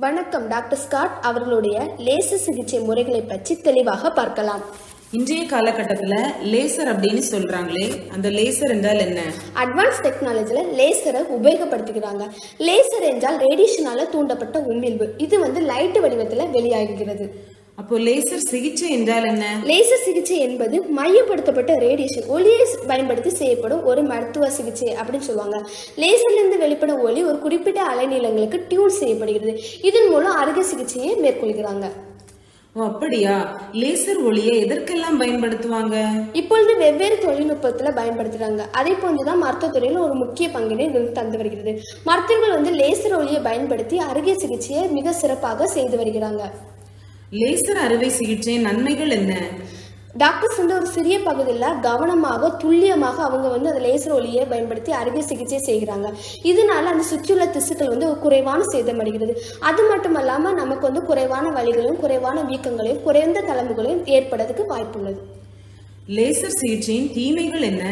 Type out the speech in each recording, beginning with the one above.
வணக்கம். Doctor Scott அவர்களுடைய laser சிகிச்சை முறைகளை பற்றி தெளிவாக பார்க்கலாம். இன்றைய காலகட்டத்தில் லேசர் அப்படின்னு சொல்றாங்களே, அந்த லேசர் என்றால் என்ன? அட்வான்ஸ் டெக்னாலஜில லேசரை உபயோகப்படுத்துகிறாங்க. லேசர் என்றால் ரேடியேஷனால தூண்டப்பட்ட உமிழ்வு. இது லைட் வடிவத்தில் வெளியாகிறது. அப்போ லேசர் சிகிச்சை என்றால் என்ன? லேசர் சிகிச்சை என்பது மையப்படுத்தப்பட்ட ரேடியேஷன் ஒளியை பயன்படுத்தி செய்யப்படும் ஒரு மருத்துவ சிகிச்சை அப்படின்னு சொல்லுவாங்க. லேசர்ல இருந்து வெளிப்படும் ஒளி ஒரு குறிப்பிட்ட அலைநீளங்களுக்கு டியூன் செய்யப்படுகிறது. இதன் மூலம் அறுவை சிகிச்சையை மேற்கொள்கிறாங்க. அப்படியா? லேசர் ஒளியை எதற்கெல்லாம் பயன்படுத்துவாங்க? இப்பொழுது வெவ்வேறு தொழில்நுட்பத்துல பயன்படுத்துறாங்க. அதே போன்றுதான் மருத்துவத்துறையில் ஒரு முக்கிய பங்கினை தந்து வருகிறது. மருத்துவர்கள் லேசர் ஒளியை பயன்படுத்தி அறுவை சிகிச்சையை மிக சிறப்பாக செய்து வருகிறாங்க. லேசர் அறுவை சிகிச்சை நன்மைகள் என்ன? டாக்டர்ஸ் ஒரு சிறிய பகுதியில் கவனமாக துல்லியமாக அவங்க அந்த லேசர் ஒளியை பயன்படுத்தி அறுவை சிகிச்சை செய்கிறாங்க. இதனால அந்த சுற்றியுள்ள திசுக்கள் குறைவான சேதமடைகிறது. அது மட்டும் இல்லாமல் நமக்கு குறைவான வலிகளையும் குறைவான வீக்கங்களையும் குறைந்த தளம்புகளையும் ஏற்படுறதுக்கு வாய்ப்புள்ளது. லேசர் சிகிச்சையின் தீமைகள் என்ன?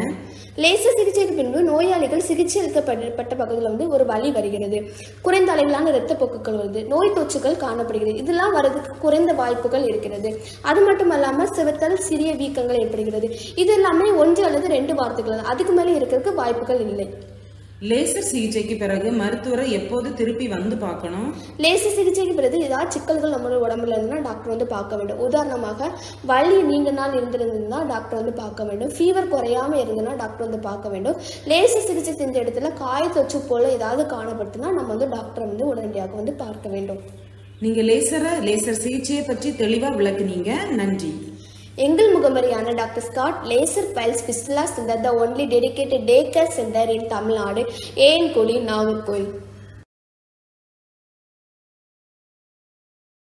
லேசர் சிகிச்சைக்கு பின்பு நோயாளிகள் சிகிச்சை அளிக்கப்பட்ட பகுதியில் ஒரு வலி வருகிறது. குறைந்த அளவிலான இரத்த போக்குகள் வருது. நோய் தொற்றுகள் காணப்படுகிறது. இதெல்லாம் வரதுக்கு குறைந்த வாய்ப்புகள் இருக்கிறது. அது மட்டும் இல்லாமல் சிவத்தல் சிறிய வீக்கங்கள் ஏற்படுகிறது. இது எல்லாமே 1 அல்லது 2 வாரத்துகள், அதுக்கு மேலே இருக்கிறதுக்கு வாய்ப்புகள் இல்லை. லேசர் சிகிச்சைக்கு பிறகு மருத்துவரை எப்போது திருப்பி வந்து பார்க்கணும்? லேசர் சிகிச்சைக்கு பிறகு ஏதாவது சிக்கல்கள் நம்மளோட உடம்புல இருந்தா டாக்டர் பார்க்க வேண்டும். உதாரணமாக வலி நீண்ட நாள் இருந்திருந்தா டாக்டர் பார்க்க வேண்டும். ஃபீவர் குறையாம இருந்ததுன்னா டாக்டர் பார்க்க வேண்டும். லேசர் சிகிச்சை செஞ்ச இடத்துல காய தொற்று போல ஏதாவது காணப்பட்டுனா நம்ம டாக்டர் உடனடியாக பார்க்க வேண்டும். நீங்க லேசர் சிகிச்சையை பற்றி தெளிவா விளக்குனீங்க. நன்றி. எங்கள் முகமரியான doctor Scott laser piles fistula centre, the only dedicated day care centre in Tamil Nadu, ஏஎன்கோடி, நாகர்கோவில்.